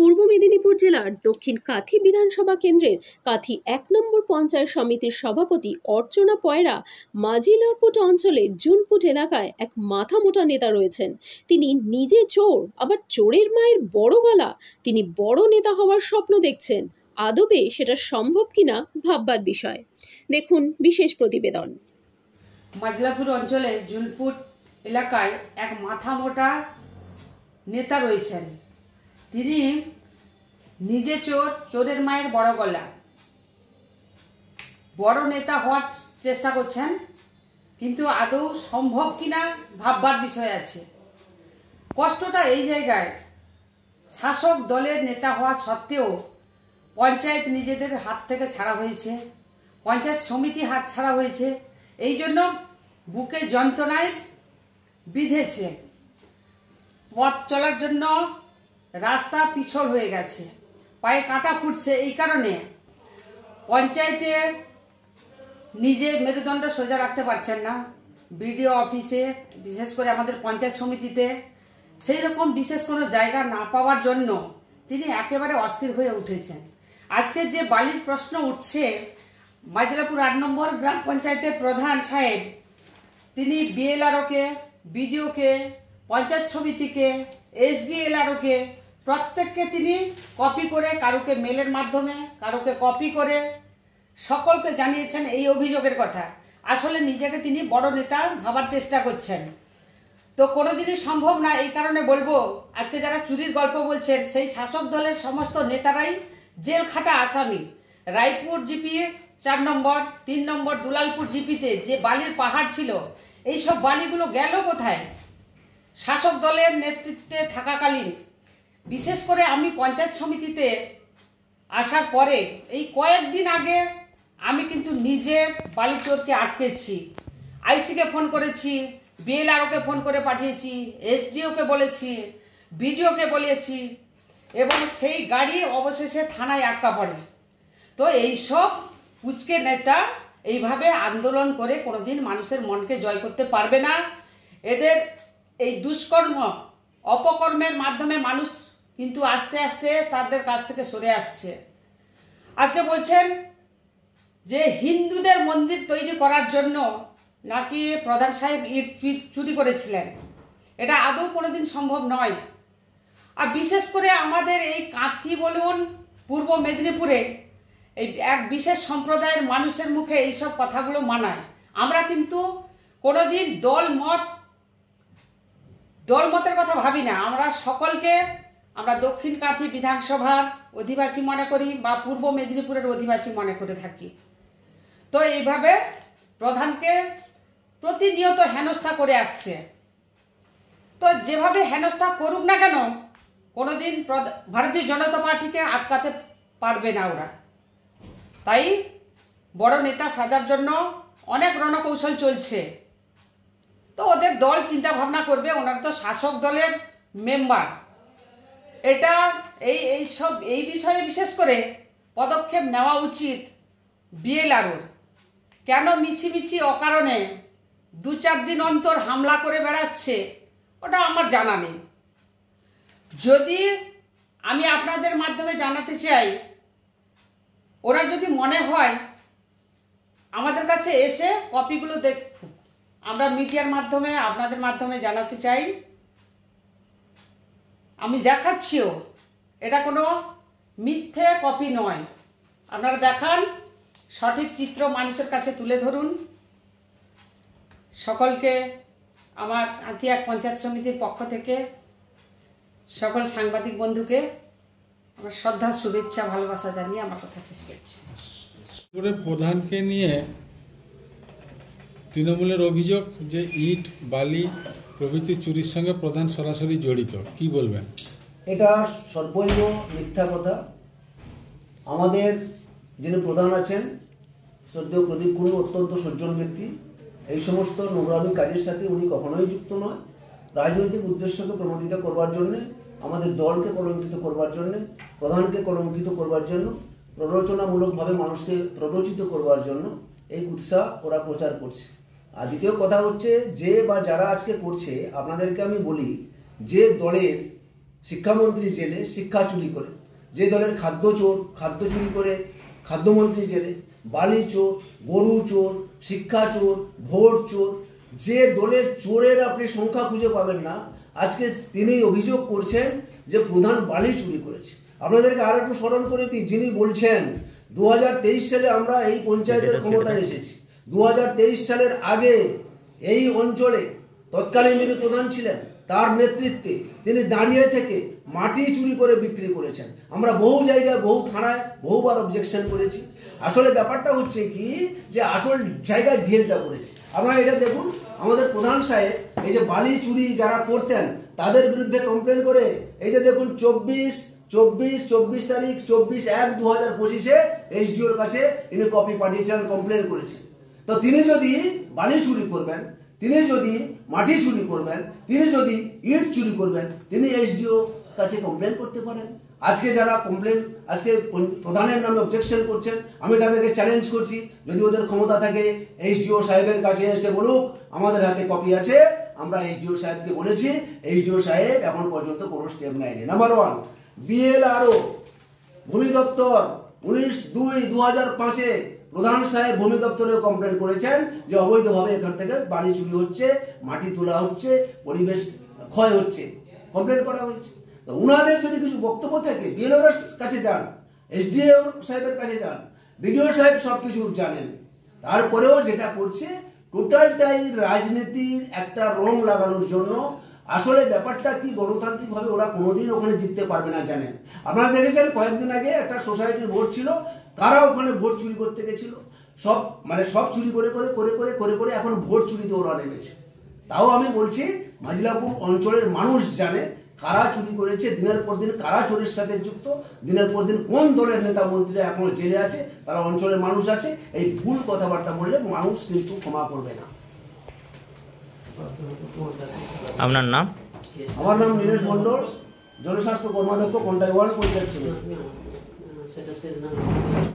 পূর্ব মেদিনীপুর জেলার দক্ষিণ কাঁথি বিধানসভা কেন্দ্রের কাঁথি ১ নম্বর পঞ্চায়েত সমিতির সভাপতি অর্চনা পয়রা মাজিলাপুট অঞ্চলে জুনপুট এলাকায় এক মাথামোটা নেতা রয়েছেন। তিনি নিজে চোর, আবার চোরের মায়ের বড় গলা। তিনি বড় নেতা হওয়ার স্বপ্ন দেখছেন। আদবে সেটা সম্ভব কিনা ভাববার বিষয়। দেখুন বিশেষ প্রতিবেদন। মাজিলাপুর অঞ্চলে জুনপুট এলাকায় এক মাথামোটা নেতা রয়েছেন। তিনি নিজে চোর, চোরের মায়ের বড় গলা। বড় নেতা হওয়ার চেষ্টা করছেন, কিন্তু আদৌ সম্ভব কিনা ভাববার বিষয় আছে। কষ্টটা এই জায়গায়, শাসক দলের নেতা হওয়া সত্ত্বেও পঞ্চায়েত নিজেদের হাত থেকে ছাড়া হয়েছে, পঞ্চায়েত সমিতি হাত ছাড়া হয়েছে। এই জন্য বুকে যন্ত্রণায় বিঁধেছে। পথ চলার জন্য রাস্তা পিছল হয়ে গেছে, পায়ে কাঁটা ফুটছে। এই কারণে পঞ্চায়েতে নিজে মেরুদণ্ড সোজা রাখতে পারছেন না। বিডিও অফিসে, বিশেষ করে আমাদের পঞ্চায়েত সমিতিতে সেই রকম বিশেষ কোনো জায়গা না পাওয়ার জন্য তিনি একেবারে অস্থির হয়ে উঠেছেন। আজকে যে বালির প্রশ্ন উঠছে, মাজিলাপুর ৮ নম্বর গ্রাম পঞ্চায়েতের প্রধান সাহেব তিনি বিএলআরওকে, বিডিওকে, পঞ্চায়েত সমিতিকে, এসডিএলআরওকে প্রত্যেককে তিনি কপি করে, কারোকে মেলের মাধ্যমে, কারোকে কপি করে সকলকে জানিয়েছেন এই অভিযোগের কথা। আসলে নিজেকে তিনি বড় নেতা ভাবার চেষ্টা করছেন। তো কোনোদিনই সম্ভব না। এই কারণে বলবো, আজকে যারা চুরির গল্প বলছেন, সেই শাসক দলের সমস্ত নেতারাই জেল খাটা আসামি। রায়পুর জিপি ৪ নম্বর, ৩ নম্বর দুলালপুর জিপিতে যে বালির পাহাড় ছিল, এইসব বালিগুলো গেল কোথায়? শাসক দলের নেতৃত্বে থাকাকালীন, বিশেষ করে আমি পঞ্চায়েত সমিতিতে আসার পরে এই কয়েকদিন আগে আমি কিন্তু নিজে বালিচোরকে আটকেছি। আইসিকে ফোন করেছি, বিএলআরওকে ফোন করে পাঠিয়েছি, এসডিওকে বলেছি, বিডিওকে বলেছি, এবং সেই গাড়ি অবশেষে থানায় আটকা পড়ে। তো এইসব পুচকে নেতা এইভাবে আন্দোলন করে কোনোদিন মানুষের মনকে জয় করতে পারবে না। এদের এই দুষ্কর্ম, অপকর্মের মাধ্যমে মানুষ কিন্তু আস্তে আস্তে তাদের কাছ থেকে সরে আসছে। আজকে বলছেন যে হিন্দুদের মন্দির তৈরি করার জন্য নাকি প্রধান সাহেব ইট চুরি করেছিলেন। এটা আদৌ কোনোদিন সম্ভব নয়। আর বিশেষ করে আমাদের এই কাঁথি বলুন, পূর্ব মেদিনীপুরে এই এক বিশেষ সম্প্রদায়ের মানুষের মুখে এইসব কথাগুলো মানায়। আমরা কিন্তু কোনোদিন দলমতের কথা ভাবি না। আমরা সকলকে আমরা দক্ষিণ কাঁথি বিধানসভার অধিবাসী মনে করি বা পূর্ব মেদিনীপুরের অধিবাসী মনে করে থাকি। তো এইভাবে প্রধানকে প্রতিনিয়ত হেনস্থা করে আসছে। তো যেভাবে হেনস্থা করুক না কেন, কোনোদিন ভারতীয় জনতা পার্টিকে আটকাতে পারবে না ওরা। তাই বড় নেতা সাজার জন্য অনেক রণকৌশল চলছে। তো ওদের দল চিন্তা ভাবনা করবে, ওনারা তো শাসক দলের মেম্বার। এটা এই বিষয়ে বিশেষ করে পদক্ষেপ নেওয়া উচিত বিএলআরওর। কেন মিছিমিছি অকারণে ২-৪ দিন অন্তর হামলা করে বেড়াচ্ছে, ওটা আমার জানা নেই। যদি আমি আপনাদের মাধ্যমে জানাতে চাই, ওরা যদি মনে হয় আমাদের কাছে এসে কপিগুলো দেখুন। আমরা মিডিয়ার মাধ্যমে, আপনাদের মাধ্যমে জানাতে চাই, আমি দেখাচ্ছিও, এটা কোনো মিথ্যে কপি নয়। আপনারা দেখান, সঠিক চিত্র মানুষের কাছে তুলে ধরুন। সকলকে আমার কাঁথি ১ পঞ্চায়েত সমিতির পক্ষ থেকে সকল সাংবাদিক বন্ধুকে আমার শ্রদ্ধা, শুভেচ্ছা, ভালোবাসা জানিয়ে আমার কথা শেষ করছি। প্রধানকে নিয়ে তৃণমূলের অভিযোগ যে ইট, বালি প্রভৃতি চুরির সঙ্গে প্রধান সরাসরি জড়িত, কি বলবেন? এটা সর্বৈব মিথ্যা কথা। আমাদের যিনি প্রধান আছেন, শ্রদ্ধেয় প্রদীপ কুণ্ডু অত্যন্ত সজ্জন ব্যক্তি। এই সমস্ত নোংরামি কাজের সাথে উনি কখনোই যুক্ত নয়। রাজনৈতিক উদ্দেশ্যকে প্রণোদিত করবার জন্যে, আমাদের দলকে কলঙ্কিত করবার জন্যে, প্রধানকে কলঙ্কিত করবার জন্য, প্ররোচনামূলকভাবে মানুষকে প্ররোচিত করবার জন্য এই উৎসাহ ওরা প্রচার করছে। আর দ্বিতীয় কথা হচ্ছে, যে বা যারা আজকে করছে, আপনাদেরকে আমি বলি, যে দলের শিক্ষামন্ত্রী জেলে শিক্ষা চুরি করে, যে দলের খাদ্য চোর খাদ্য চুরি করে খাদ্যমন্ত্রী জেলে, বালি চোর, গরু চোর, শিক্ষা চোর, ভোট চোর, যে দলের চোরের আপনি সংখ্যা খুঁজে পাবেন না, আজকে তিনি অভিযোগ করছেন যে প্রধান বালি চুরি করেছে। আপনাদেরকে আর একটু স্মরণ করে দিই, যিনি বলছেন 2023 সালে আমরা এই পঞ্চায়েতের ক্ষমতায় এসেছি, 2023 সালের আগে এই অঞ্চলে তৎকালীন যিনি প্রধান ছিলেন তার নেতৃত্বে তিনি দাঁড়িয়ে থেকে মাটি চুরি করে বিক্রি করেছেন। আমরা বহু জায়গায় বহু থানায় বহুবার অবজেকশন করেছি। আসলে ব্যাপারটা হচ্ছে কি যে আসল জায়গায় ঢেলটা করেছে। আপনারা এটা দেখুন, আমাদের প্রধান সাহেব এই যে বালি চুরি যারা করতেন তাদের বিরুদ্ধে কমপ্লেন করে এই যে দেখুন 24 তারিখ 24/1/2025 এসডিওর কাছে ইনি কপি পাঠিয়েছেন, কমপ্লেন করেছেন। তো তিনি যদি বালি চুরি করবেন, তিনি যদি মাটি চুরি করবেন, তিনি যদি ইট চুরি করবেন, তিনি এসডিও কাছে কমপ্লেন করতে পারেন। আজকে যারা কমপ্লেন আজকে প্রধানের নামে অবজেকশন করছেন, আমি তাদেরকে চ্যালেঞ্জ করছি, যদি ওদের ক্ষমতা থাকে এসডিও সাহেবের কাছে এসে বলুক আমাদের হাতে কপি আছে। আমরা এসডিও সাহেবকে বলেছি, এসডিও সাহেব এখন পর্যন্ত কোনো স্টেপ নেয়নি। নাম্বার 1, বিএলআরও ভূমি দপ্তর 19/2/2005 প্রধান সাহেব ভূমি দপ্তরের কমপ্লেন করেছেন যে অবৈধভাবে এখান থেকে বালি চুরি হচ্ছে, মাটি তোলা হচ্ছে, পরিবেশ ক্ষয় হচ্ছে, কমপ্লেন করা হয়েছে। তো উনাদের যদি কিছু বক্তব্য থাকে বিএলওর কাছে যান, এসডিও সাহেবের কাছে যান, বিডিও সাহেব সব কিছু জানেন। তারপরেও যেটা করছে টোটালটাই রাজনীতির একটা রং লাগানোর জন্য। আসলে ব্যাপারটা কি গণতান্ত্রিকভাবে ওরা কোনোদিন ওখানে জিততে পারবে না জানেন। আপনারা দেখেছেন কয়েকদিন আগে একটা সোসাইটির ভোট ছিল, কারা ওখানে ভোট চুরি করতে গেছিল, সব চুরি করে করে এখন ভোট চুরিতে ওরা নেমেছে। তাও আমি বলছি মাজিলাপুর অঞ্চলের মানুষ জানে কারা চুরি করেছে, দিনের পর দিন কারা চোরের সাথে যুক্ত, দিনের পর দিন কোন দলের নেতা মন্ত্রীরা এখনো জেলে আছে, তারা অঞ্চলের মানুষ আছে। এই ভুল কথাবার্তা বললে মানুষ কিন্তু ক্ষমা করবে না। আপনার নাম? আমার নাম নীলেশ মন্ডল, জনস্বাস্থ্য কর্মাধ্যক্ষ, কন্টাই ওয়ার্ল্ড পঞ্চায়েত সমিতি।